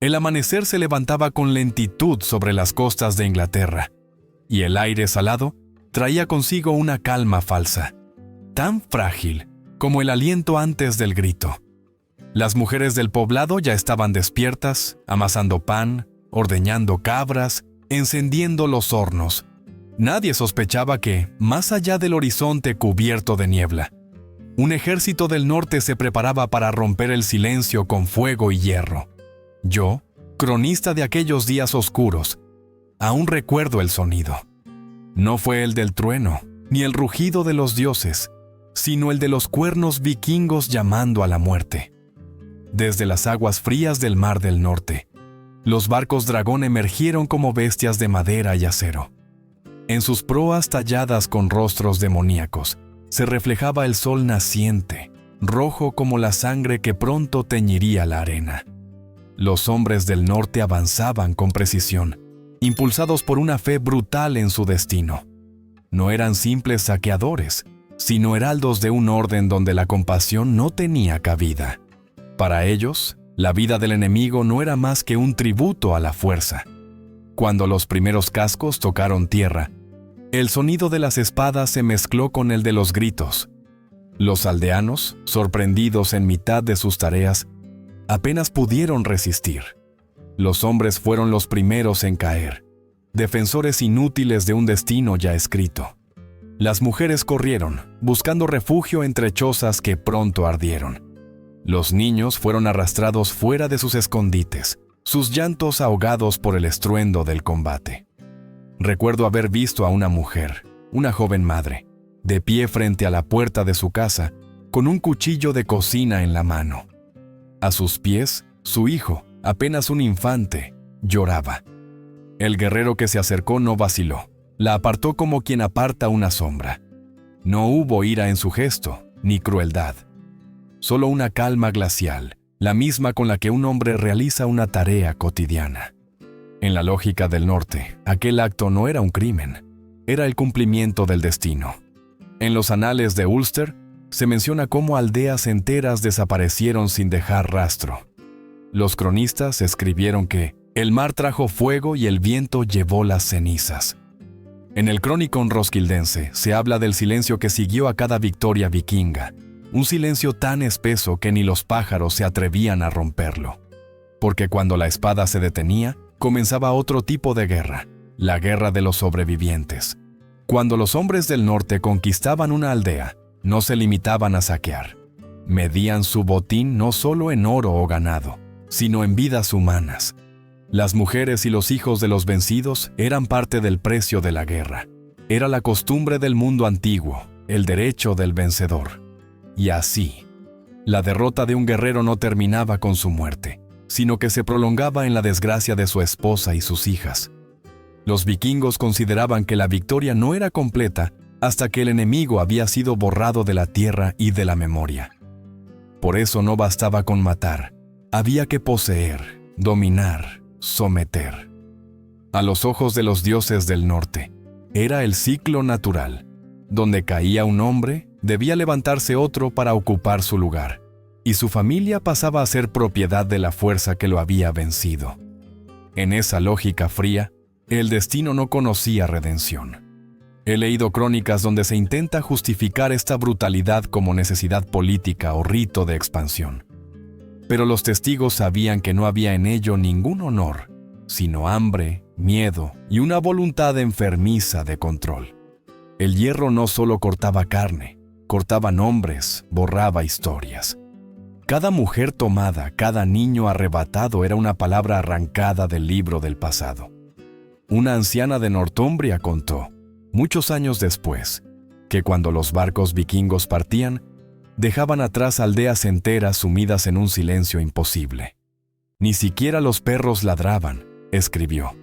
El amanecer se levantaba con lentitud sobre las costas de Inglaterra, y el aire salado traía consigo una calma falsa, tan frágil como el aliento antes del grito. Las mujeres del poblado ya estaban despiertas, amasando pan, ordeñando cabras, encendiendo los hornos. Nadie sospechaba que, más allá del horizonte cubierto de niebla, un ejército del norte se preparaba para romper el silencio con fuego y hierro. Yo, cronista de aquellos días oscuros, aún recuerdo el sonido. No fue el del trueno, ni el rugido de los dioses, sino el de los cuernos vikingos llamando a la muerte. Desde las aguas frías del Mar del Norte, los barcos dragón emergieron como bestias de madera y acero. En sus proas talladas con rostros demoníacos, se reflejaba el sol naciente, rojo como la sangre que pronto teñiría la arena. Los hombres del norte avanzaban con precisión, impulsados por una fe brutal en su destino. No eran simples saqueadores, sino heraldos de un orden donde la compasión no tenía cabida. Para ellos, la vida del enemigo no era más que un tributo a la fuerza. Cuando los primeros cascos tocaron tierra, el sonido de las espadas se mezcló con el de los gritos. Los aldeanos, sorprendidos en mitad de sus tareas, apenas pudieron resistir. Los hombres fueron los primeros en caer, defensores inútiles de un destino ya escrito. Las mujeres corrieron, buscando refugio entre chozas que pronto ardieron. Los niños fueron arrastrados fuera de sus escondites, sus llantos ahogados por el estruendo del combate. Recuerdo haber visto a una mujer, una joven madre, de pie frente a la puerta de su casa, con un cuchillo de cocina en la mano. A sus pies, su hijo, apenas un infante, lloraba. El guerrero que se acercó no vaciló, la apartó como quien aparta una sombra. No hubo ira en su gesto, ni crueldad. Solo una calma glacial, la misma con la que un hombre realiza una tarea cotidiana. En la lógica del norte, aquel acto no era un crimen, era el cumplimiento del destino. En los anales de Ulster se menciona cómo aldeas enteras desaparecieron sin dejar rastro. Los cronistas escribieron que el mar trajo fuego y el viento llevó las cenizas. En el Chronicon roskildense se habla del silencio que siguió a cada victoria vikinga, un silencio tan espeso que ni los pájaros se atrevían a romperlo. Porque cuando la espada se detenía, comenzaba otro tipo de guerra, la guerra de los sobrevivientes. Cuando los hombres del norte conquistaban una aldea, no se limitaban a saquear. Medían su botín no solo en oro o ganado, sino en vidas humanas. Las mujeres y los hijos de los vencidos eran parte del precio de la guerra. Era la costumbre del mundo antiguo, el derecho del vencedor. Y así, la derrota de un guerrero no terminaba con su muerte, sino que se prolongaba en la desgracia de su esposa y sus hijas. Los vikingos consideraban que la victoria no era completa hasta que el enemigo había sido borrado de la tierra y de la memoria. Por eso no bastaba con matar, había que poseer, dominar, someter. A los ojos de los dioses del norte, era el ciclo natural. Donde caía un hombre, debía levantarse otro para ocupar su lugar, y su familia pasaba a ser propiedad de la fuerza que lo había vencido. En esa lógica fría, el destino no conocía redención. He leído crónicas donde se intenta justificar esta brutalidad como necesidad política o rito de expansión. Pero los testigos sabían que no había en ello ningún honor, sino hambre, miedo y una voluntad enfermiza de control. El hierro no solo cortaba carne, cortaba nombres, borraba historias. Cada mujer tomada, cada niño arrebatado era una palabra arrancada del libro del pasado. Una anciana de Northumbria contó, muchos años después, que cuando los barcos vikingos partían, dejaban atrás aldeas enteras sumidas en un silencio imposible. Ni siquiera los perros ladraban, escribió.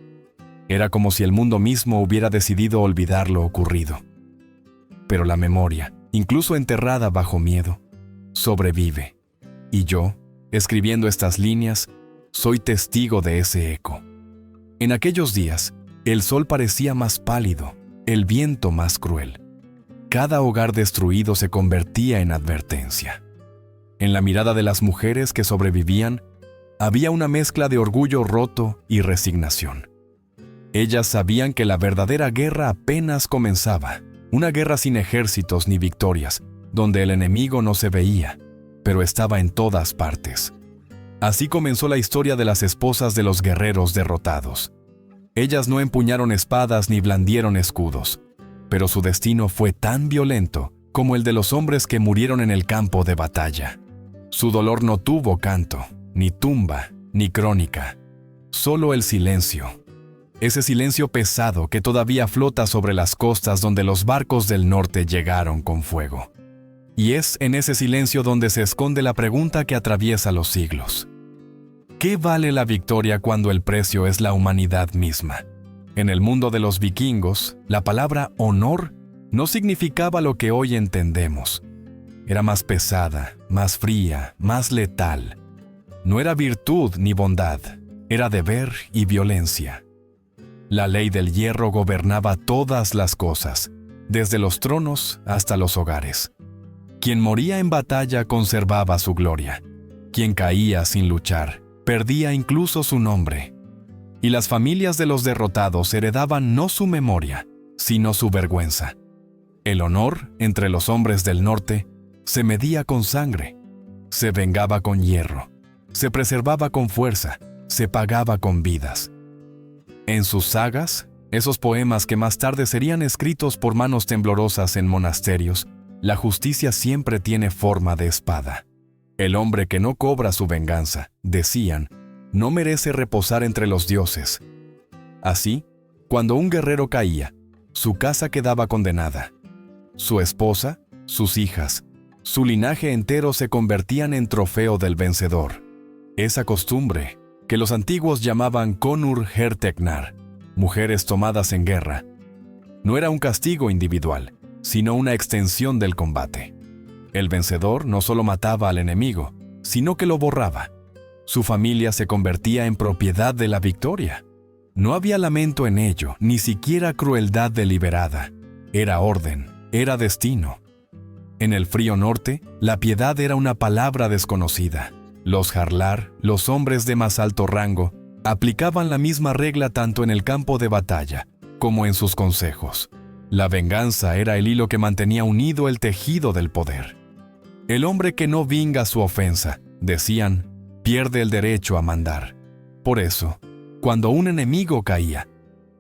Era como si el mundo mismo hubiera decidido olvidar lo ocurrido. Pero la memoria, incluso enterrada bajo miedo, sobrevive. Y yo, escribiendo estas líneas, soy testigo de ese eco. En aquellos días, el sol parecía más pálido, el viento más cruel. Cada hogar destruido se convertía en advertencia. En la mirada de las mujeres que sobrevivían, había una mezcla de orgullo roto y resignación. Ellas sabían que la verdadera guerra apenas comenzaba, una guerra sin ejércitos ni victorias, donde el enemigo no se veía, pero estaba en todas partes. Así comenzó la historia de las esposas de los guerreros derrotados. Ellas no empuñaron espadas ni blandieron escudos, pero su destino fue tan violento como el de los hombres que murieron en el campo de batalla. Su dolor no tuvo canto, ni tumba, ni crónica, solo el silencio. Ese silencio pesado que todavía flota sobre las costas donde los barcos del norte llegaron con fuego. Y es en ese silencio donde se esconde la pregunta que atraviesa los siglos. ¿Qué vale la victoria cuando el precio es la humanidad misma? En el mundo de los vikingos, la palabra honor no significaba lo que hoy entendemos. Era más pesada, más fría, más letal. No era virtud ni bondad, era deber y violencia. La ley del hierro gobernaba todas las cosas, desde los tronos hasta los hogares. Quien moría en batalla conservaba su gloria. Quien caía sin luchar, perdía incluso su nombre. Y las familias de los derrotados heredaban no su memoria, sino su vergüenza. El honor entre los hombres del norte se medía con sangre, se vengaba con hierro, se preservaba con fuerza, se pagaba con vidas. En sus sagas, esos poemas que más tarde serían escritos por manos temblorosas en monasterios, la justicia siempre tiene forma de espada. El hombre que no cobra su venganza, decían, no merece reposar entre los dioses. Así, cuando un guerrero caía, su casa quedaba condenada. Su esposa, sus hijas, su linaje entero se convertían en trofeo del vencedor. Esa costumbre, que los antiguos llamaban Konur Herteknar, mujeres tomadas en guerra, no era un castigo individual, sino una extensión del combate. El vencedor no solo mataba al enemigo, sino que lo borraba. Su familia se convertía en propiedad de la victoria. No había lamento en ello, ni siquiera crueldad deliberada. Era orden, era destino. En el frío norte, la piedad era una palabra desconocida. Los jarlar, los hombres de más alto rango, aplicaban la misma regla tanto en el campo de batalla como en sus consejos. La venganza era el hilo que mantenía unido el tejido del poder. El hombre que no vinga su ofensa, decían, pierde el derecho a mandar. Por eso, cuando un enemigo caía,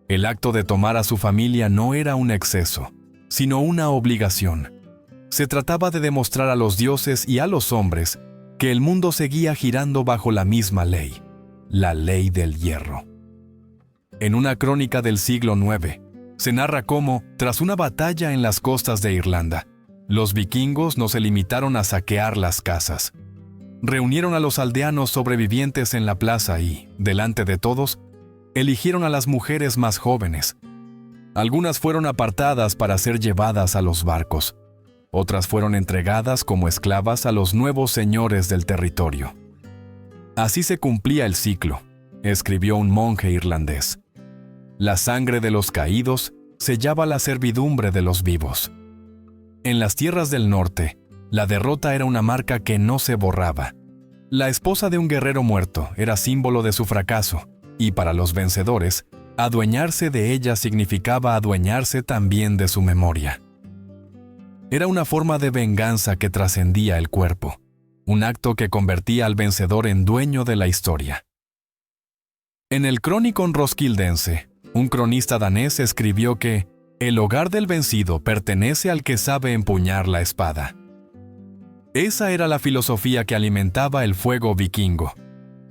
el acto de tomar a su familia no era un exceso, sino una obligación. Se trataba de demostrar a los dioses y a los hombres que el mundo seguía girando bajo la misma ley, la ley del hierro. En una crónica del siglo IX, se narra cómo, tras una batalla en las costas de Irlanda, los vikingos no se limitaron a saquear las casas. Reunieron a los aldeanos sobrevivientes en la plaza y, delante de todos, eligieron a las mujeres más jóvenes. Algunas fueron apartadas para ser llevadas a los barcos. Otras fueron entregadas como esclavas a los nuevos señores del territorio. Así se cumplía el ciclo, escribió un monje irlandés. La sangre de los caídos sellaba la servidumbre de los vivos. En las tierras del norte, la derrota era una marca que no se borraba. La esposa de un guerrero muerto era símbolo de su fracaso, y para los vencedores, adueñarse de ella significaba adueñarse también de su memoria. Era una forma de venganza que trascendía el cuerpo, un acto que convertía al vencedor en dueño de la historia. En el Chronicon Roskildense, un cronista danés escribió que el hogar del vencido pertenece al que sabe empuñar la espada. Esa era la filosofía que alimentaba el fuego vikingo.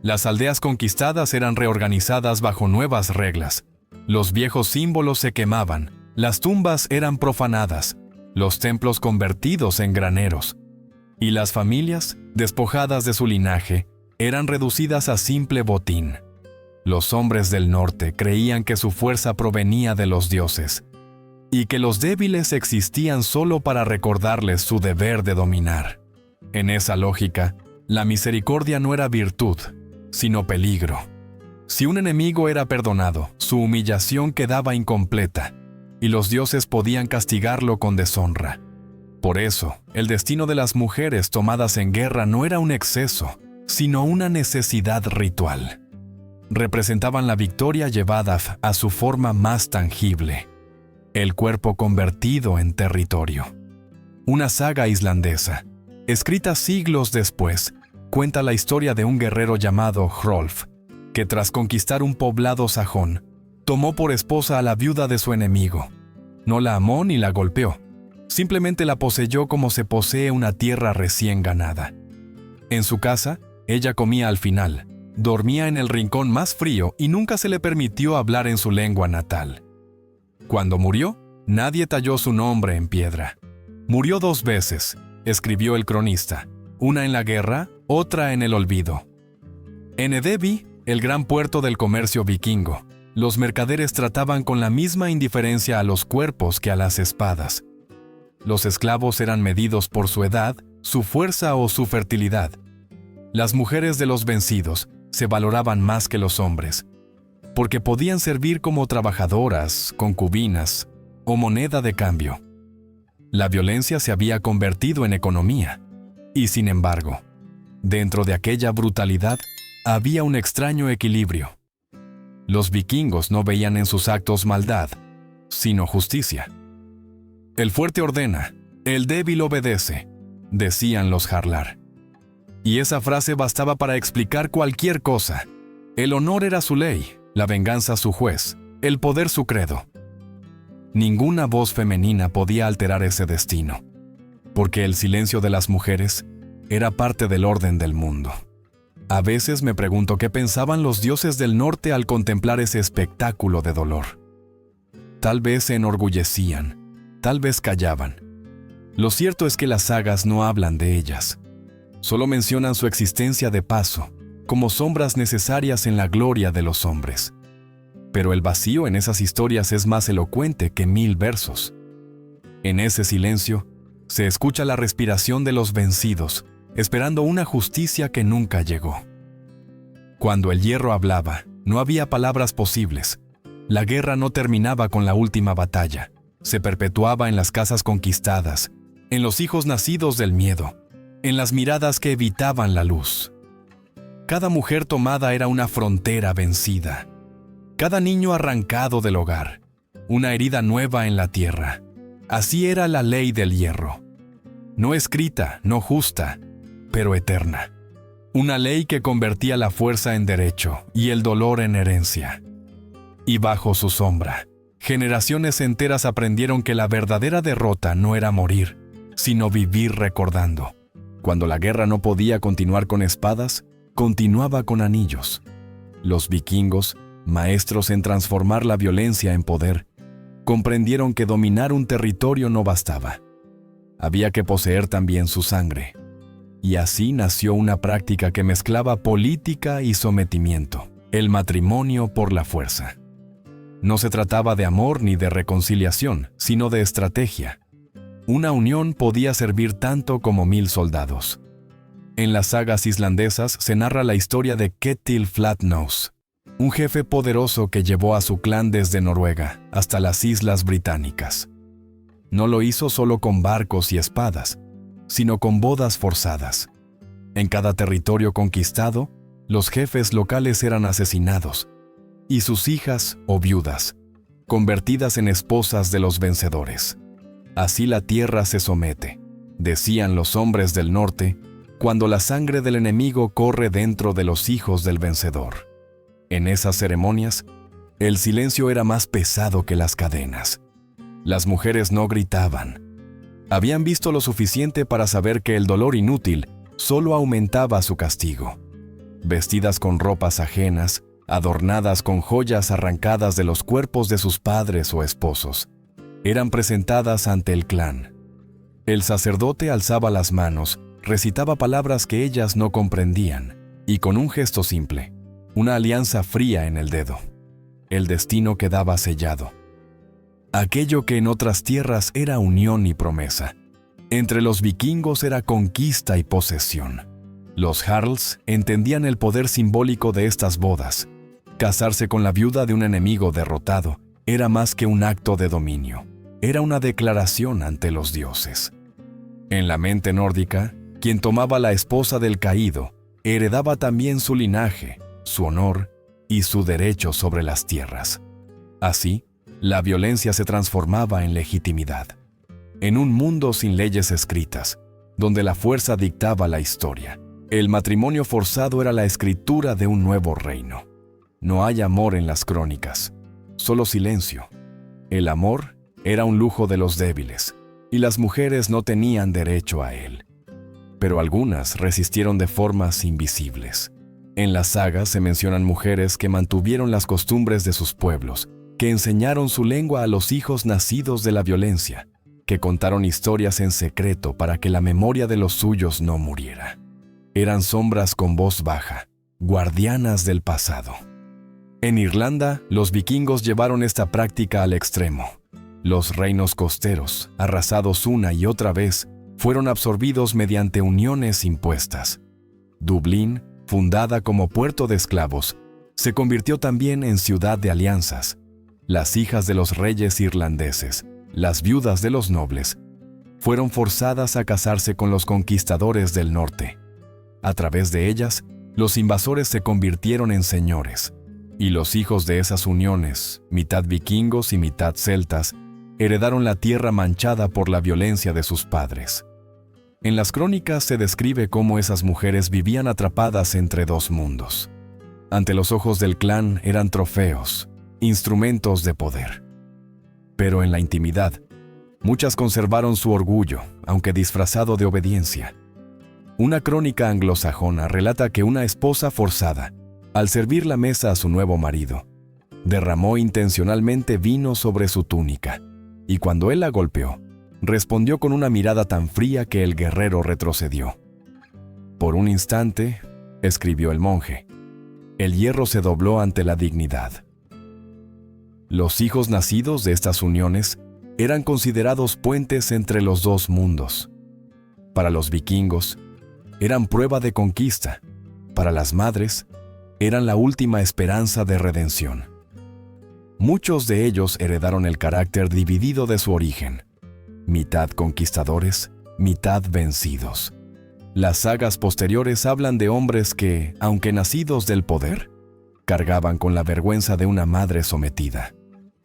Las aldeas conquistadas eran reorganizadas bajo nuevas reglas. Los viejos símbolos se quemaban, las tumbas eran profanadas, los templos convertidos en graneros, y las familias, despojadas de su linaje, eran reducidas a simple botín. Los hombres del norte creían que su fuerza provenía de los dioses, y que los débiles existían solo para recordarles su deber de dominar. En esa lógica, la misericordia no era virtud, sino peligro. Si un enemigo era perdonado, su humillación quedaba incompleta, y los dioses podían castigarlo con deshonra. Por eso, el destino de las mujeres tomadas en guerra no era un exceso, sino una necesidad ritual. Representaban la victoria llevada a su forma más tangible, el cuerpo convertido en territorio. Una saga islandesa, escrita siglos después, cuenta la historia de un guerrero llamado Hrolf, que tras conquistar un poblado sajón, tomó por esposa a la viuda de su enemigo. No la amó ni la golpeó, simplemente la poseyó como se posee una tierra recién ganada. En su casa, ella comía al final, dormía en el rincón más frío y nunca se le permitió hablar en su lengua natal. Cuando murió, nadie talló su nombre en piedra. Murió 2 veces, escribió el cronista, una en la guerra, otra en el olvido. En Edevi, el gran puerto del comercio vikingo, los mercaderes trataban con la misma indiferencia a los cuerpos que a las espadas. Los esclavos eran medidos por su edad, su fuerza o su fertilidad. Las mujeres de los vencidos se valoraban más que los hombres, porque podían servir como trabajadoras, concubinas o moneda de cambio. La violencia se había convertido en economía, y sin embargo, dentro de aquella brutalidad había un extraño equilibrio. Los vikingos no veían en sus actos maldad, sino justicia. El fuerte ordena, el débil obedece, decían los Jarlar. Y esa frase bastaba para explicar cualquier cosa. El honor era su ley, la venganza su juez, el poder su credo. Ninguna voz femenina podía alterar ese destino, porque el silencio de las mujeres era parte del orden del mundo. A veces me pregunto qué pensaban los dioses del norte al contemplar ese espectáculo de dolor. Tal vez se enorgullecían, tal vez callaban. Lo cierto es que las sagas no hablan de ellas. Solo mencionan su existencia de paso, como sombras necesarias en la gloria de los hombres. Pero el vacío en esas historias es más elocuente que 1000 versos. En ese silencio, se escucha la respiración de los vencidos, esperando una justicia que nunca llegó. Cuando el hierro hablaba, no había palabras posibles. La guerra no terminaba con la última batalla. Se perpetuaba en las casas conquistadas, en los hijos nacidos del miedo, en las miradas que evitaban la luz. Cada mujer tomada era una frontera vencida. Cada niño arrancado del hogar, una herida nueva en la tierra. Así era la ley del hierro. No escrita, no justa, pero eterna. Una ley que convertía la fuerza en derecho y el dolor en herencia. Y bajo su sombra, generaciones enteras aprendieron que la verdadera derrota no era morir, sino vivir recordando. Cuando la guerra no podía continuar con espadas, continuaba con anillos. Los vikingos, maestros en transformar la violencia en poder, comprendieron que dominar un territorio no bastaba. Había que poseer también su sangre. Y así nació una práctica que mezclaba política y sometimiento, el matrimonio por la fuerza. No se trataba de amor ni de reconciliación, sino de estrategia. Una unión podía servir tanto como 1000 soldados. En las sagas islandesas se narra la historia de Ketil Flatnose, un jefe poderoso que llevó a su clan desde Noruega hasta las Islas Británicas. No lo hizo solo con barcos y espadas, sino con bodas forzadas. En cada territorio conquistado, los jefes locales eran asesinados, y sus hijas o viudas, convertidas en esposas de los vencedores. Así la tierra se somete, decían los hombres del norte, cuando la sangre del enemigo corre dentro de los hijos del vencedor. En esas ceremonias, el silencio era más pesado que las cadenas. Las mujeres no gritaban. Habían visto lo suficiente para saber que el dolor inútil solo aumentaba su castigo. Vestidas con ropas ajenas, adornadas con joyas arrancadas de los cuerpos de sus padres o esposos, eran presentadas ante el clan. El sacerdote alzaba las manos, recitaba palabras que ellas no comprendían, y con un gesto simple, una alianza fría en el dedo, el destino quedaba sellado. Aquello que en otras tierras era unión y promesa, entre los vikingos era conquista y posesión. Los jarls entendían el poder simbólico de estas bodas. Casarse con la viuda de un enemigo derrotado era más que un acto de dominio, era una declaración ante los dioses. En la mente nórdica, quien tomaba la esposa del caído heredaba también su linaje, su honor y su derecho sobre las tierras. Así, la violencia se transformaba en legitimidad. En un mundo sin leyes escritas, donde la fuerza dictaba la historia, el matrimonio forzado era la escritura de un nuevo reino. No hay amor en las crónicas, solo silencio. El amor era un lujo de los débiles, y las mujeres no tenían derecho a él. Pero algunas resistieron de formas invisibles. En las sagas se mencionan mujeres que mantuvieron las costumbres de sus pueblos, que enseñaron su lengua a los hijos nacidos de la violencia, que contaron historias en secreto para que la memoria de los suyos no muriera. Eran sombras con voz baja, guardianas del pasado. En Irlanda, los vikingos llevaron esta práctica al extremo. Los reinos costeros, arrasados una y otra vez, fueron absorbidos mediante uniones impuestas. Dublín, fundada como puerto de esclavos, se convirtió también en ciudad de alianzas. Las hijas de los reyes irlandeses, las viudas de los nobles, fueron forzadas a casarse con los conquistadores del norte. A través de ellas, los invasores se convirtieron en señores, y los hijos de esas uniones, mitad vikingos y mitad celtas, heredaron la tierra manchada por la violencia de sus padres. En las crónicas se describe cómo esas mujeres vivían atrapadas entre dos mundos. Ante los ojos del clan eran trofeos, instrumentos de poder. Pero en la intimidad, muchas conservaron su orgullo, aunque disfrazado de obediencia. Una crónica anglosajona relata que una esposa forzada, al servir la mesa a su nuevo marido, derramó intencionalmente vino sobre su túnica, y cuando él la golpeó, respondió con una mirada tan fría que el guerrero retrocedió. Por un instante, escribió el monje, el hierro se dobló ante la dignidad. Los hijos nacidos de estas uniones eran considerados puentes entre los dos mundos. Para los vikingos, eran prueba de conquista. Para las madres, eran la última esperanza de redención. Muchos de ellos heredaron el carácter dividido de su origen, mitad conquistadores, mitad vencidos. Las sagas posteriores hablan de hombres que, aunque nacidos del poder, cargaban con la vergüenza de una madre sometida.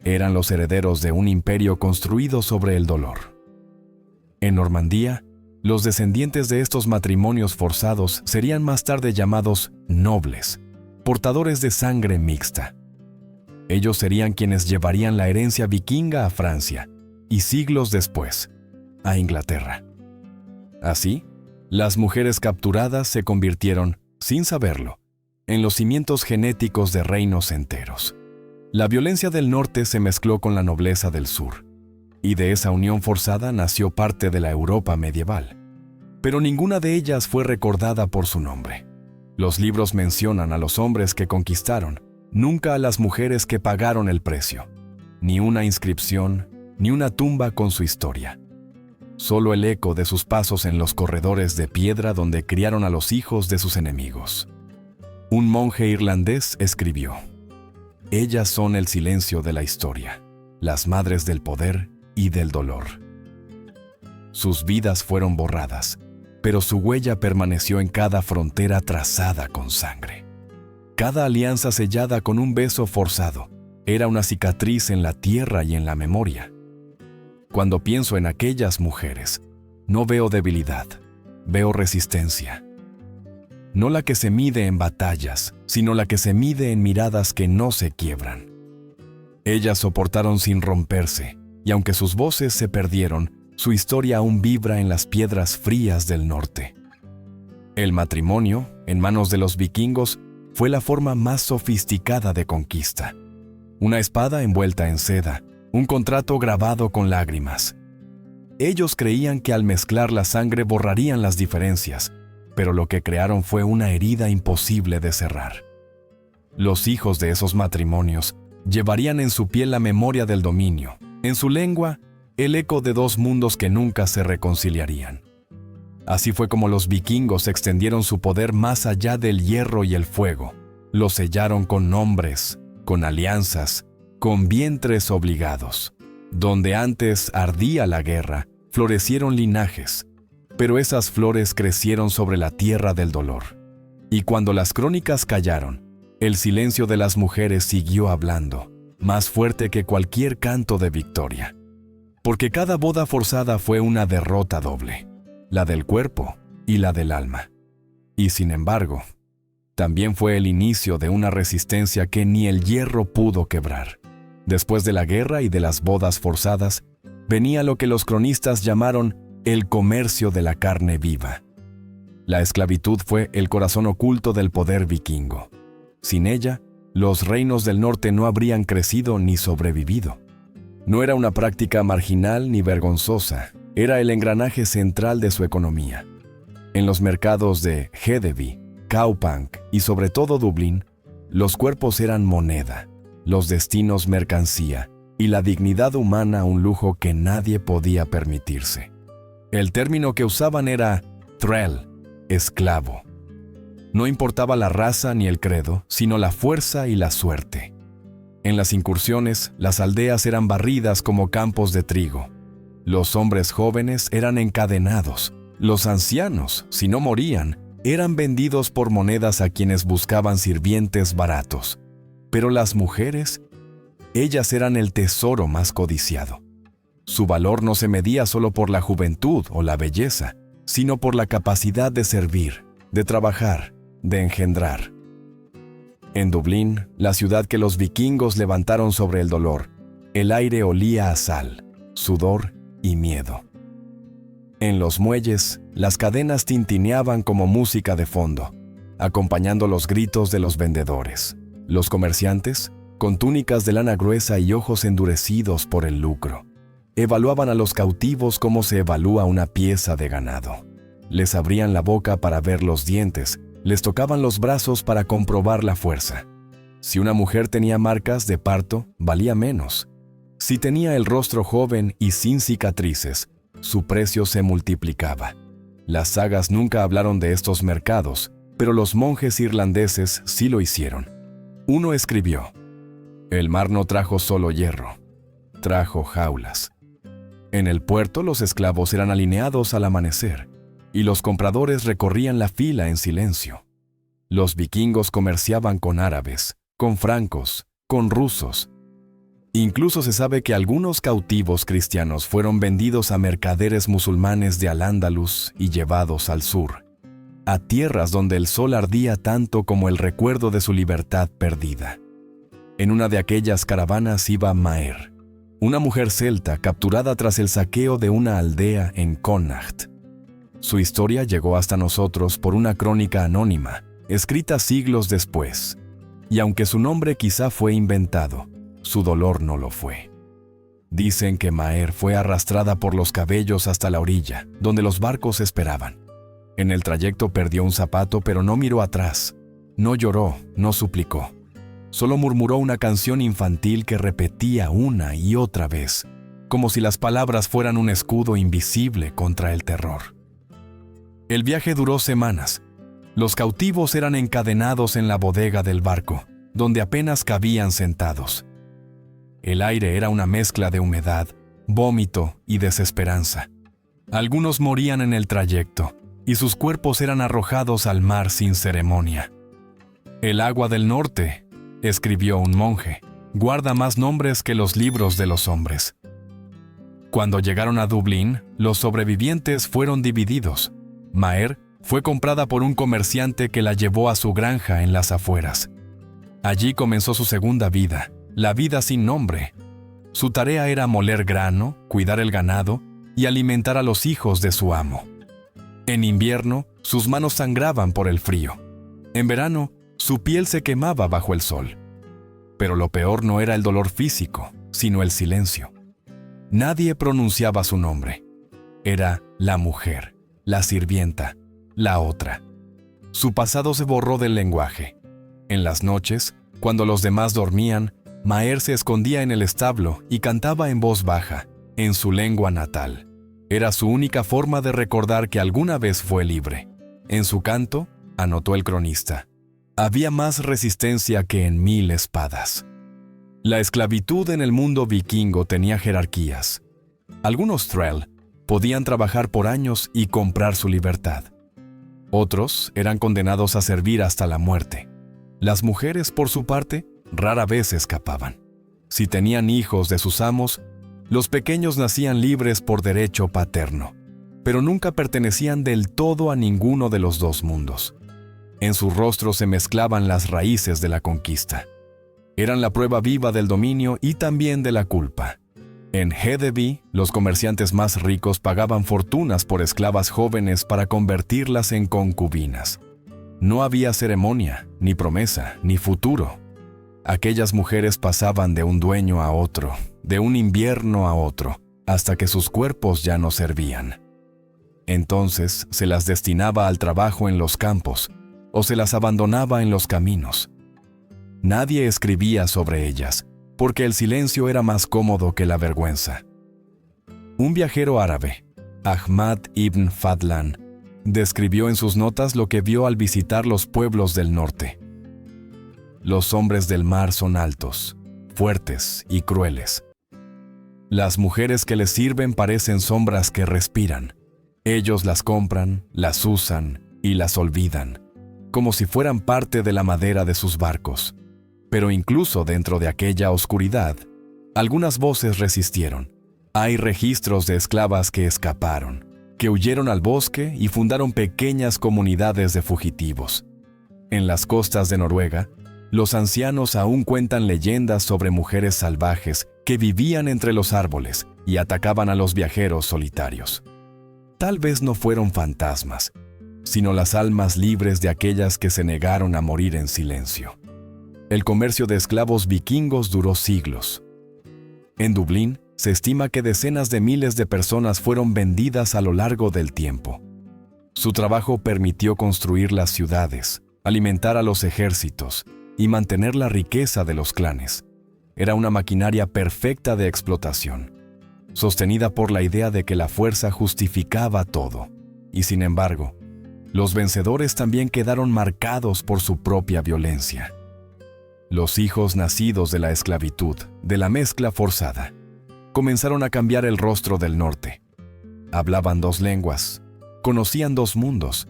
Eran los herederos de un imperio construido sobre el dolor. En Normandía, los descendientes de estos matrimonios forzados serían más tarde llamados nobles, portadores de sangre mixta. Ellos serían quienes llevarían la herencia vikinga a Francia y siglos después, a Inglaterra. Así, las mujeres capturadas se convirtieron, sin saberlo, en los cimientos genéticos de reinos enteros. La violencia del norte se mezcló con la nobleza del sur, y de esa unión forzada nació parte de la Europa medieval. Pero ninguna de ellas fue recordada por su nombre. Los libros mencionan a los hombres que conquistaron, nunca a las mujeres que pagaron el precio. Ni una inscripción, ni una tumba con su historia. Solo el eco de sus pasos en los corredores de piedra donde criaron a los hijos de sus enemigos. Un monje irlandés escribió: ellas son el silencio de la historia, las madres del poder y del dolor. Sus vidas fueron borradas, pero su huella permaneció en cada frontera trazada con sangre. Cada alianza sellada con un beso forzado era una cicatriz en la tierra y en la memoria. Cuando pienso en aquellas mujeres, no veo debilidad, veo resistencia. No la que se mide en batallas, sino la que se mide en miradas que no se quiebran. Ellas soportaron sin romperse, y aunque sus voces se perdieron, su historia aún vibra en las piedras frías del norte. El matrimonio, en manos de los vikingos, fue la forma más sofisticada de conquista. Una espada envuelta en seda, un contrato grabado con lágrimas. Ellos creían que al mezclar la sangre borrarían las diferencias, pero lo que crearon fue una herida imposible de cerrar. Los hijos de esos matrimonios llevarían en su piel la memoria del dominio, en su lengua, el eco de dos mundos que nunca se reconciliarían. Así fue como los vikingos extendieron su poder más allá del hierro y el fuego. Lo sellaron con nombres, con alianzas, con vientres obligados. Donde antes ardía la guerra, florecieron linajes, pero esas flores crecieron sobre la tierra del dolor. Y cuando las crónicas callaron, el silencio de las mujeres siguió hablando, más fuerte que cualquier canto de victoria. Porque cada boda forzada fue una derrota doble, la del cuerpo y la del alma. Y sin embargo, también fue el inicio de una resistencia que ni el hierro pudo quebrar. Después de la guerra y de las bodas forzadas, venía lo que los cronistas llamaron el comercio de la carne viva. La esclavitud fue el corazón oculto del poder vikingo. Sin ella, los reinos del norte no habrían crecido ni sobrevivido. No era una práctica marginal ni vergonzosa, era el engranaje central de su economía. En los mercados de Hedeby, Cowpunk y sobre todo Dublín, los cuerpos eran moneda, los destinos mercancía y la dignidad humana un lujo que nadie podía permitirse. El término que usaban era thrall, esclavo. No importaba la raza ni el credo, sino la fuerza y la suerte. En las incursiones, las aldeas eran barridas como campos de trigo. Los hombres jóvenes eran encadenados. Los ancianos, si no morían, eran vendidos por monedas a quienes buscaban sirvientes baratos. Pero las mujeres, ellas eran el tesoro más codiciado. Su valor no se medía solo por la juventud o la belleza, sino por la capacidad de servir, de trabajar, de engendrar. En Dublín, la ciudad que los vikingos levantaron sobre el dolor, el aire olía a sal, sudor y miedo. En los muelles, las cadenas tintineaban como música de fondo, acompañando los gritos de los vendedores. Los comerciantes, con túnicas de lana gruesa y ojos endurecidos por el lucro, evaluaban a los cautivos como se evalúa una pieza de ganado. Les abrían la boca para ver los dientes, les tocaban los brazos para comprobar la fuerza. Si una mujer tenía marcas de parto, valía menos. Si tenía el rostro joven y sin cicatrices, su precio se multiplicaba. Las sagas nunca hablaron de estos mercados, pero los monjes irlandeses sí lo hicieron. Uno escribió: «El mar no trajo solo hierro, trajo jaulas». En el puerto los esclavos eran alineados al amanecer, y los compradores recorrían la fila en silencio. Los vikingos comerciaban con árabes, con francos, con rusos. Incluso se sabe que algunos cautivos cristianos fueron vendidos a mercaderes musulmanes de Al-Ándalus y llevados al sur, a tierras donde el sol ardía tanto como el recuerdo de su libertad perdida. En una de aquellas caravanas iba Maer, una mujer celta capturada tras el saqueo de una aldea en Connacht. Su historia llegó hasta nosotros por una crónica anónima, escrita siglos después, y aunque su nombre quizá fue inventado, su dolor no lo fue. Dicen que Maer fue arrastrada por los cabellos hasta la orilla, donde los barcos esperaban. En el trayecto perdió un zapato, pero no miró atrás. No lloró, no suplicó. Solo murmuró una canción infantil que repetía una y otra vez, como si las palabras fueran un escudo invisible contra el terror. El viaje duró semanas. Los cautivos eran encadenados en la bodega del barco, donde apenas cabían sentados. El aire era una mezcla de humedad, vómito y desesperanza. Algunos morían en el trayecto, y sus cuerpos eran arrojados al mar sin ceremonia. «El agua del norte», escribió un monje, «guarda más nombres que los libros de los hombres». Cuando llegaron a Dublín, los sobrevivientes fueron divididos. Maer fue comprada por un comerciante que la llevó a su granja en las afueras. Allí comenzó su segunda vida, la vida sin nombre. Su tarea era moler grano, cuidar el ganado y alimentar a los hijos de su amo. En invierno, sus manos sangraban por el frío. En verano, su piel se quemaba bajo el sol. Pero lo peor no era el dolor físico, sino el silencio. Nadie pronunciaba su nombre. Era la mujer, la sirvienta, la otra. Su pasado se borró del lenguaje. En las noches, cuando los demás dormían, Maer se escondía en el establo y cantaba en voz baja, en su lengua natal. Era su única forma de recordar que alguna vez fue libre. En su canto, anotó el cronista, había más resistencia que en 1000 espadas. La esclavitud en el mundo vikingo tenía jerarquías. Algunos thrall podían trabajar por años y comprar su libertad. Otros eran condenados a servir hasta la muerte. Las mujeres, por su parte, rara vez escapaban. Si tenían hijos de sus amos, los pequeños nacían libres por derecho paterno, pero nunca pertenecían del todo a ninguno de los dos mundos. En sus rostros se mezclaban las raíces de la conquista. Eran la prueba viva del dominio y también de la culpa. En Hedeby, los comerciantes más ricos pagaban fortunas por esclavas jóvenes para convertirlas en concubinas. No había ceremonia, ni promesa, ni futuro. Aquellas mujeres pasaban de un dueño a otro, de un invierno a otro, hasta que sus cuerpos ya no servían. Entonces se las destinaba al trabajo en los campos, o se las abandonaba en los caminos. Nadie escribía sobre ellas, porque el silencio era más cómodo que la vergüenza. Un viajero árabe, Ahmad ibn Fadlan, describió en sus notas lo que vio al visitar los pueblos del norte. Los hombres del mar son altos, fuertes y crueles. Las mujeres que les sirven parecen sombras que respiran. Ellos las compran, las usan y las olvidan, como si fueran parte de la madera de sus barcos. Pero incluso dentro de aquella oscuridad, algunas voces resistieron. Hay registros de esclavas que escaparon, que huyeron al bosque y fundaron pequeñas comunidades de fugitivos. En las costas de Noruega, los ancianos aún cuentan leyendas sobre mujeres salvajes que vivían entre los árboles y atacaban a los viajeros solitarios. Tal vez no fueron fantasmas, sino las almas libres de aquellas que se negaron a morir en silencio. El comercio de esclavos vikingos duró siglos. En Dublín, se estima que decenas de miles de personas fueron vendidas a lo largo del tiempo. Su trabajo permitió construir las ciudades, alimentar a los ejércitos y mantener la riqueza de los clanes. Era una maquinaria perfecta de explotación, sostenida por la idea de que la fuerza justificaba todo. Y sin embargo, los vencedores también quedaron marcados por su propia violencia. Los hijos nacidos de la esclavitud, de la mezcla forzada, comenzaron a cambiar el rostro del norte. Hablaban dos lenguas, conocían dos mundos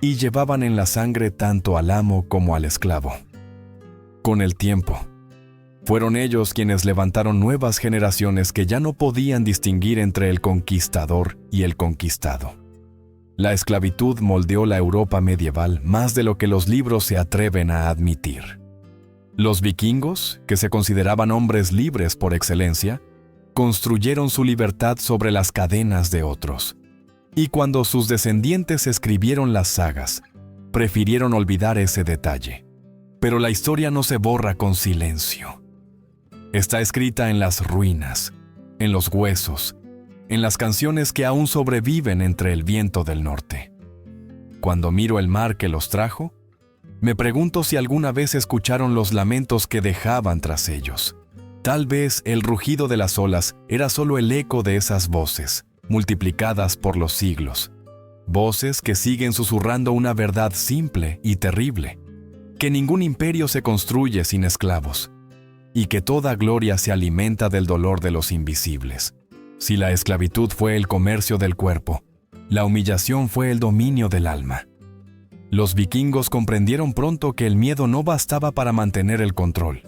y llevaban en la sangre tanto al amo como al esclavo. Con el tiempo, fueron ellos quienes levantaron nuevas generaciones que ya no podían distinguir entre el conquistador y el conquistado. La esclavitud moldeó la Europa medieval más de lo que los libros se atreven a admitir. Los vikingos, que se consideraban hombres libres por excelencia, construyeron su libertad sobre las cadenas de otros. Y cuando sus descendientes escribieron las sagas, prefirieron olvidar ese detalle. Pero la historia no se borra con silencio. Está escrita en las ruinas, en los huesos, en las canciones que aún sobreviven entre el viento del norte. Cuando miro el mar que los trajo, me pregunto si alguna vez escucharon los lamentos que dejaban tras ellos. Tal vez el rugido de las olas era solo el eco de esas voces, multiplicadas por los siglos. Voces que siguen susurrando una verdad simple y terrible, que ningún imperio se construye sin esclavos, y que toda gloria se alimenta del dolor de los invisibles. Si la esclavitud fue el comercio del cuerpo, la humillación fue el dominio del alma. Los vikingos comprendieron pronto que el miedo no bastaba para mantener el control.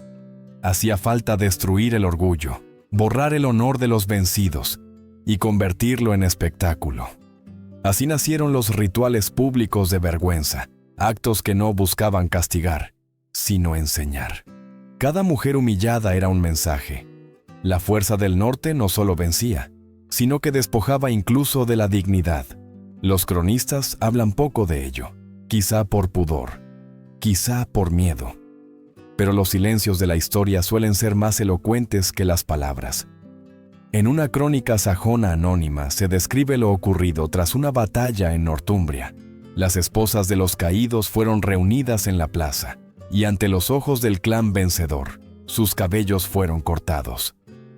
Hacía falta destruir el orgullo, borrar el honor de los vencidos y convertirlo en espectáculo. Así nacieron los rituales públicos de vergüenza, actos que no buscaban castigar, sino enseñar. Cada mujer humillada era un mensaje. La fuerza del norte no solo vencía, sino que despojaba incluso de la dignidad. Los cronistas hablan poco de ello, quizá por pudor, quizá por miedo. Pero los silencios de la historia suelen ser más elocuentes que las palabras. En una crónica sajona anónima se describe lo ocurrido tras una batalla en Northumbria. Las esposas de los caídos fueron reunidas en la plaza, y ante los ojos del clan vencedor, sus cabellos fueron cortados.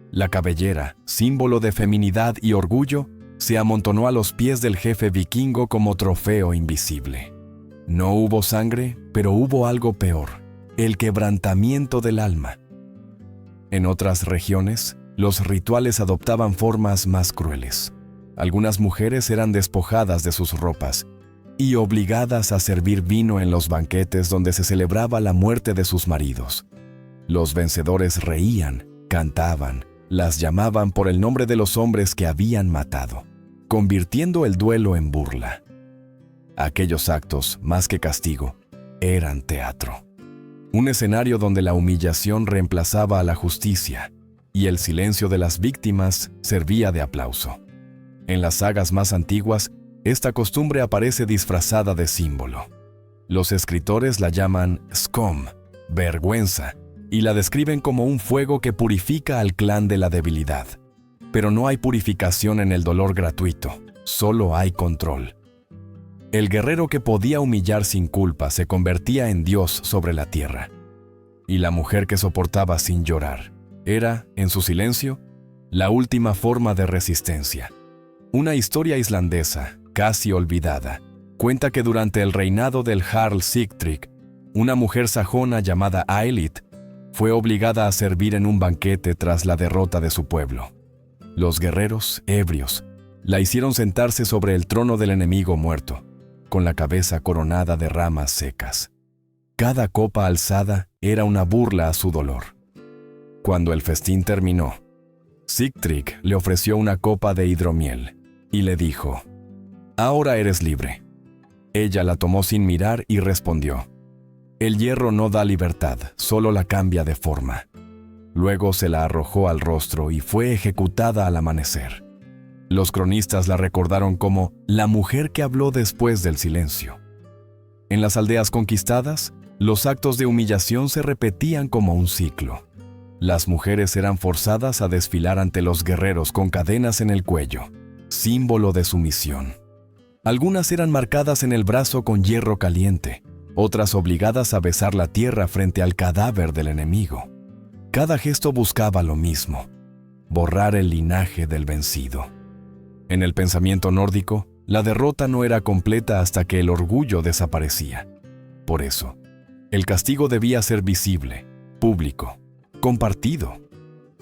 La cabellera, símbolo de feminidad y orgullo, se amontonó a los pies del jefe vikingo como trofeo invisible. No hubo sangre, pero hubo algo peor: el quebrantamiento del alma. En otras regiones, los rituales adoptaban formas más crueles. Algunas mujeres eran despojadas de sus ropas y obligadas a servir vino en los banquetes donde se celebraba la muerte de sus maridos. Los vencedores reían, cantaban, las llamaban por el nombre de los hombres que habían matado, convirtiendo el duelo en burla. Aquellos actos, más que castigo, eran teatro. Un escenario donde la humillación reemplazaba a la justicia y el silencio de las víctimas servía de aplauso. En las sagas más antiguas, esta costumbre aparece disfrazada de símbolo. Los escritores la llaman scum, vergüenza, y la describen como un fuego que purifica al clan de la debilidad. Pero no hay purificación en el dolor gratuito, solo hay control. El guerrero que podía humillar sin culpa se convertía en Dios sobre la tierra. Y la mujer que soportaba sin llorar era, en su silencio, la última forma de resistencia. Una historia islandesa, casi olvidada, cuenta que durante el reinado del Jarl Sigtrygg, una mujer sajona llamada Aelith fue obligada a servir en un banquete tras la derrota de su pueblo. Los guerreros, ebrios, la hicieron sentarse sobre el trono del enemigo muerto, con la cabeza coronada de ramas secas. Cada copa alzada era una burla a su dolor. Cuando el festín terminó, Sigtrygg le ofreció una copa de hidromiel y le dijo: «Ahora eres libre». Ella la tomó sin mirar y respondió: «El hierro no da libertad, solo la cambia de forma». Luego se la arrojó al rostro y fue ejecutada al amanecer. Los cronistas la recordaron como la mujer que habló después del silencio. En las aldeas conquistadas, los actos de humillación se repetían como un ciclo. Las mujeres eran forzadas a desfilar ante los guerreros con cadenas en el cuello, símbolo de sumisión. Algunas eran marcadas en el brazo con hierro caliente, otras obligadas a besar la tierra frente al cadáver del enemigo. Cada gesto buscaba lo mismo: borrar el linaje del vencido. En el pensamiento nórdico, la derrota no era completa hasta que el orgullo desaparecía. Por eso, el castigo debía ser visible, público, compartido.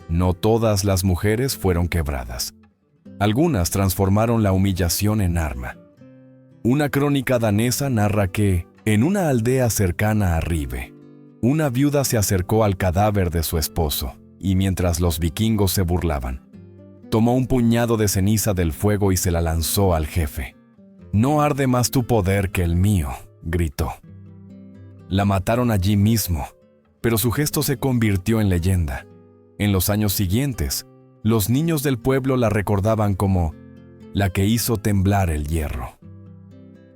No todas las mujeres fueron quebradas. Algunas transformaron la humillación en arma. Una crónica danesa narra que, en una aldea cercana a Ribe, una viuda se acercó al cadáver de su esposo y mientras los vikingos se burlaban, tomó un puñado de ceniza del fuego y se la lanzó al jefe. «No arde más tu poder que el mío», gritó. La mataron allí mismo, pero su gesto se convirtió en leyenda. En los años siguientes, los niños del pueblo la recordaban como la que hizo temblar el hierro.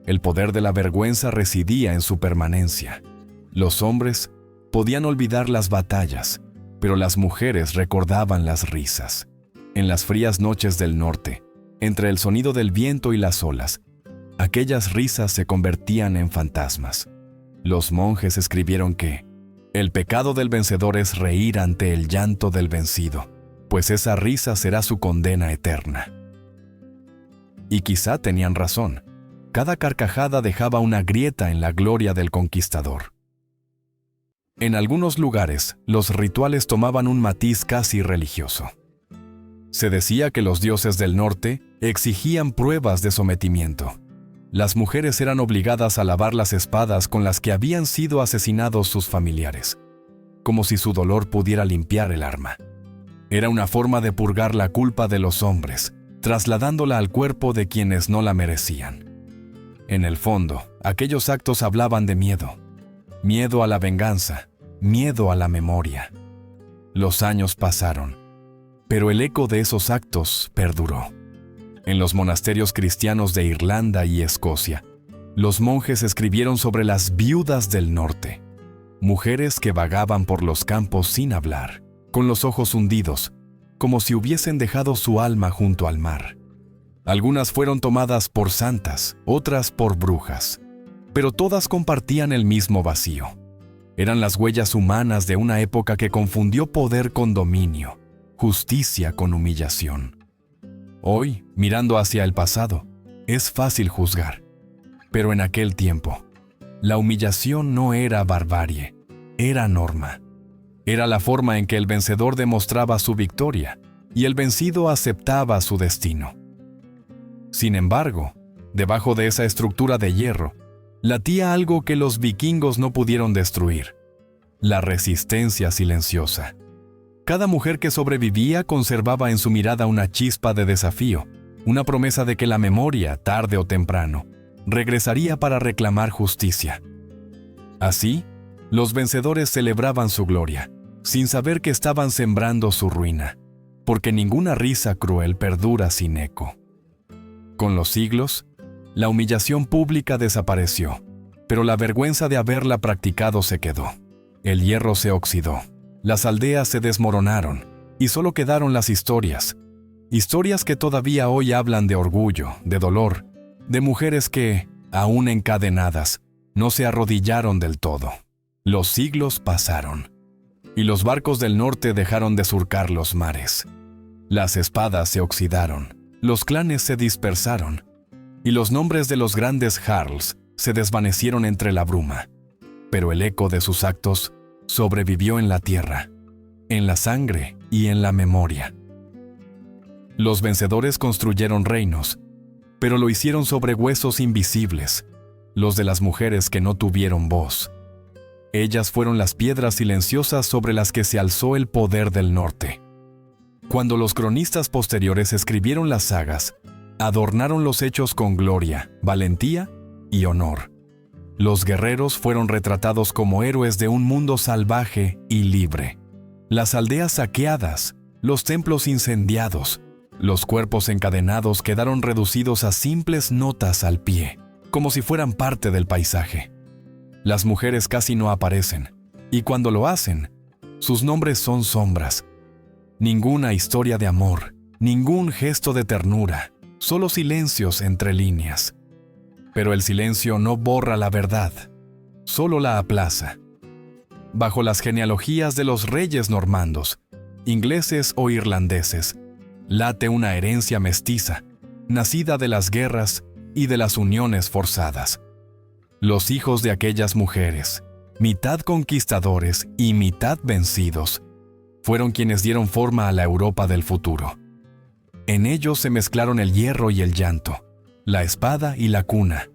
El poder de la vergüenza residía en su permanencia. Los hombres podían olvidar las batallas, pero las mujeres recordaban las risas. En las frías noches del norte, entre el sonido del viento y las olas, aquellas risas se convertían en fantasmas. Los monjes escribieron que el pecado del vencedor es reír ante el llanto del vencido, pues esa risa será su condena eterna. Y quizá tenían razón. Cada carcajada dejaba una grieta en la gloria del conquistador. En algunos lugares, los rituales tomaban un matiz casi religioso. Se decía que los dioses del norte exigían pruebas de sometimiento. Las mujeres eran obligadas a lavar las espadas con las que habían sido asesinados sus familiares, como si su dolor pudiera limpiar el arma. Era una forma de purgar la culpa de los hombres, trasladándola al cuerpo de quienes no la merecían. En el fondo, aquellos actos hablaban de miedo. Miedo a la venganza, miedo a la memoria. Los años pasaron, pero el eco de esos actos perduró. En los monasterios cristianos de Irlanda y Escocia, los monjes escribieron sobre las viudas del norte, mujeres que vagaban por los campos sin hablar, con los ojos hundidos, como si hubiesen dejado su alma junto al mar. Algunas fueron tomadas por santas, otras por brujas, pero todas compartían el mismo vacío. Eran las huellas humanas de una época que confundió poder con dominio, justicia con humillación. Hoy, mirando hacia el pasado, es fácil juzgar, pero en aquel tiempo, la humillación no era barbarie, era norma. Era la forma en que el vencedor demostraba su victoria y el vencido aceptaba su destino. Sin embargo, Debajo de esa estructura de hierro, latía algo que los vikingos no pudieron destruir: la resistencia silenciosa. Cada mujer que sobrevivía conservaba en su mirada una chispa de desafío, una promesa de que la memoria, tarde o temprano, regresaría para reclamar justicia. Así, los vencedores celebraban su gloria, sin saber que estaban sembrando su ruina, porque ninguna risa cruel perdura sin eco. Con los siglos, la humillación pública desapareció, pero la vergüenza de haberla practicado se quedó. El hierro se oxidó, las aldeas se desmoronaron, y solo quedaron las historias. Historias que todavía hoy hablan de orgullo, de dolor, de mujeres que, aún encadenadas, no se arrodillaron del todo. Los siglos pasaron, y los barcos del norte dejaron de surcar los mares. Las espadas se oxidaron, los clanes se dispersaron, y los nombres de los grandes jarls se desvanecieron entre la bruma. Pero el eco de sus actos sobrevivió en la tierra, en la sangre y en la memoria. Los vencedores construyeron reinos, pero lo hicieron sobre huesos invisibles, los de las mujeres que no tuvieron voz. Ellas fueron las piedras silenciosas sobre las que se alzó el poder del norte. Cuando los cronistas posteriores escribieron las sagas, adornaron los hechos con gloria, valentía y honor. Los guerreros fueron retratados como héroes de un mundo salvaje y libre. Las aldeas saqueadas, los templos incendiados, los cuerpos encadenados quedaron reducidos a simples notas al pie, como si fueran parte del paisaje. Las mujeres casi no aparecen, y cuando lo hacen, sus nombres son sombras. Ninguna historia de amor, ningún gesto de ternura, solo silencios entre líneas. Pero el silencio no borra la verdad, solo la aplaza. Bajo las genealogías de los reyes normandos, ingleses o irlandeses, late una herencia mestiza, nacida de las guerras y de las uniones forzadas. Los hijos de aquellas mujeres, mitad conquistadores y mitad vencidos, fueron quienes dieron forma a la Europa del futuro. En ellos se mezclaron el hierro y el llanto, la espada y la cuna.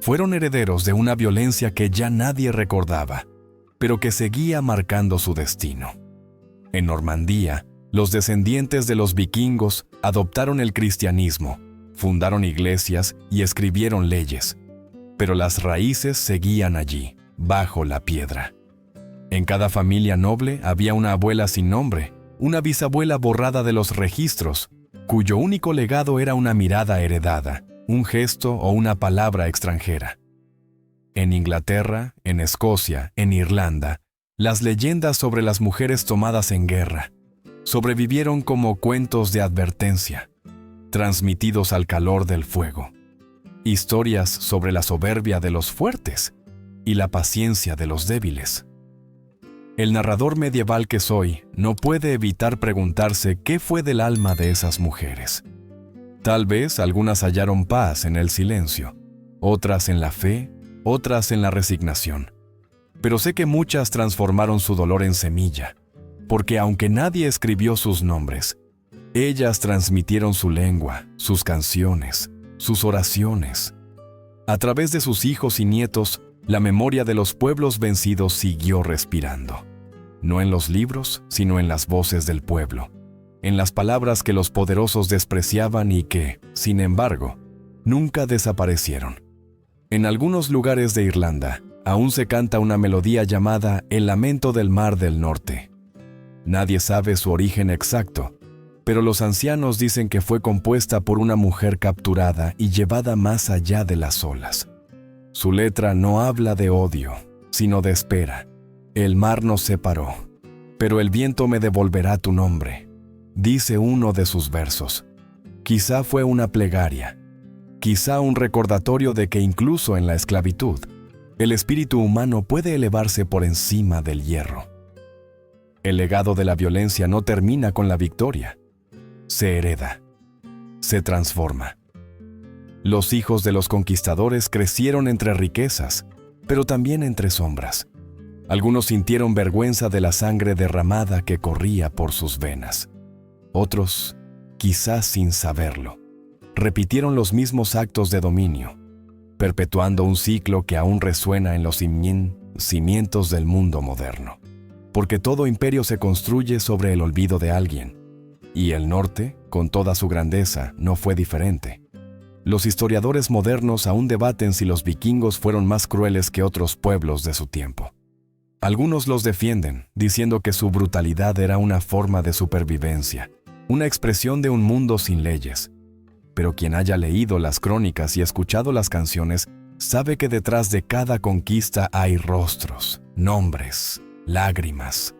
Fueron herederos de una violencia que ya nadie recordaba, pero que seguía marcando su destino. En Normandía, los descendientes de los vikingos adoptaron el cristianismo, fundaron iglesias y escribieron leyes, pero las raíces seguían allí, bajo la piedra. En cada familia noble había una abuela sin nombre, una bisabuela borrada de los registros, cuyo único legado era una mirada heredada, un gesto o una palabra extranjera. En Inglaterra, en Escocia, en Irlanda, las leyendas sobre las mujeres tomadas en guerra sobrevivieron como cuentos de advertencia, transmitidos al calor del fuego. Historias sobre la soberbia de los fuertes y la paciencia de los débiles. El narrador medieval que soy no puede evitar preguntarse qué fue del alma de esas mujeres. Tal vez algunas hallaron paz en el silencio, otras en la fe, otras en la resignación. Pero sé que muchas transformaron su dolor en semilla, porque aunque nadie escribió sus nombres, ellas transmitieron su lengua, sus canciones, sus oraciones. A través de sus hijos y nietos, la memoria de los pueblos vencidos siguió respirando. No en los libros, sino en las voces del pueblo, en las palabras que los poderosos despreciaban y que, sin embargo, nunca desaparecieron. En algunos lugares de Irlanda, aún se canta una melodía llamada El Lamento del Mar del Norte. Nadie sabe su origen exacto, pero los ancianos dicen que fue compuesta por una mujer capturada y llevada más allá de las olas. Su letra no habla de odio, sino de espera. El mar nos separó, pero el viento me devolverá tu nombre, dice uno de sus versos. Quizá fue una plegaria, quizá un recordatorio de que incluso en la esclavitud, el espíritu humano puede elevarse por encima del hierro. El legado de la violencia no termina con la victoria. Se hereda, se transforma. Los hijos de los conquistadores crecieron entre riquezas, pero también entre sombras. Algunos sintieron vergüenza de la sangre derramada que corría por sus venas. Otros, quizás sin saberlo, repitieron los mismos actos de dominio, perpetuando un ciclo que aún resuena en los cimientos del mundo moderno. Porque todo imperio se construye sobre el olvido de alguien, y el norte, con toda su grandeza, no fue diferente. Los historiadores modernos aún debaten si los vikingos fueron más crueles que otros pueblos de su tiempo. Algunos los defienden, diciendo que su brutalidad era una forma de supervivencia, una expresión de un mundo sin leyes. Pero quien haya leído las crónicas y escuchado las canciones, sabe que detrás de cada conquista hay rostros, nombres, lágrimas.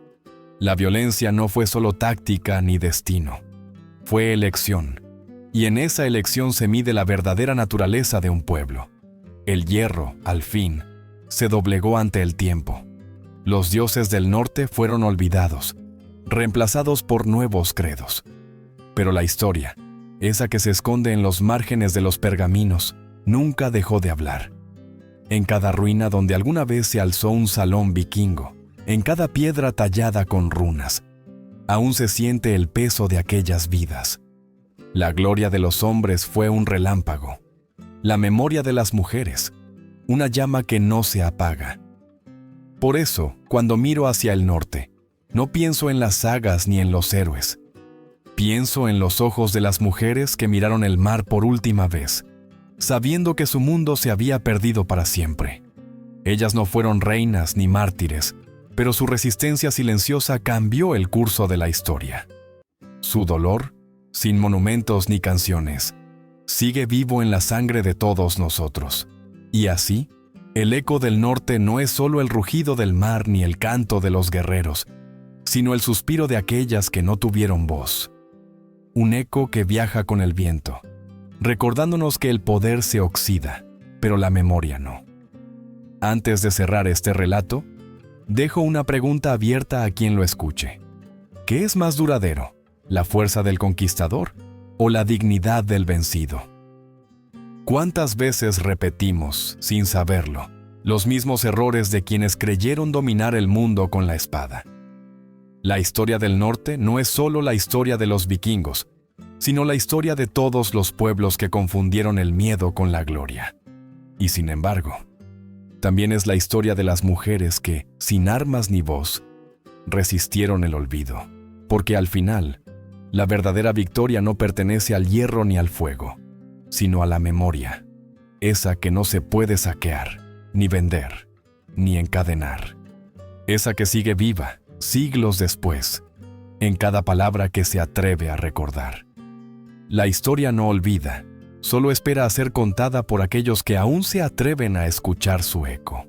La violencia no fue solo táctica ni destino, fue elección. Y en esa elección se mide la verdadera naturaleza de un pueblo. El hierro, al fin, se doblegó ante el tiempo. Los dioses del norte fueron olvidados, reemplazados por nuevos credos. Pero la historia, esa que se esconde en los márgenes de los pergaminos, nunca dejó de hablar. En cada ruina donde alguna vez se alzó un salón vikingo, en cada piedra tallada con runas, aún se siente el peso de aquellas vidas. La gloria de los hombres fue un relámpago. La memoria de las mujeres, una llama que no se apaga. Por eso, cuando miro hacia el norte, no pienso en las sagas ni en los héroes. Pienso en los ojos de las mujeres que miraron el mar por última vez, sabiendo que su mundo se había perdido para siempre. Ellas no fueron reinas ni mártires, pero su resistencia silenciosa cambió el curso de la historia. Su dolor, sin monumentos ni canciones, sigue vivo en la sangre de todos nosotros. Y así, el eco del norte no es solo el rugido del mar ni el canto de los guerreros, sino el suspiro de aquellas que no tuvieron voz. Un eco que viaja con el viento, recordándonos que el poder se oxida, pero la memoria no. Antes de cerrar este relato, dejo una pregunta abierta a quien lo escuche. ¿Qué es más duradero? ¿La fuerza del conquistador o la dignidad del vencido? ¿Cuántas veces repetimos, sin saberlo, los mismos errores de quienes creyeron dominar el mundo con la espada? La historia del norte no es solo la historia de los vikingos, sino la historia de todos los pueblos que confundieron el miedo con la gloria. Y sin embargo, también es la historia de las mujeres que, sin armas ni voz, resistieron el olvido, porque al final, la verdadera victoria no pertenece al hierro ni al fuego, sino a la memoria, esa que no se puede saquear, ni vender, ni encadenar. Esa que sigue viva, siglos después, en cada palabra que se atreve a recordar. La historia no olvida, solo espera a ser contada por aquellos que aún se atreven a escuchar su eco.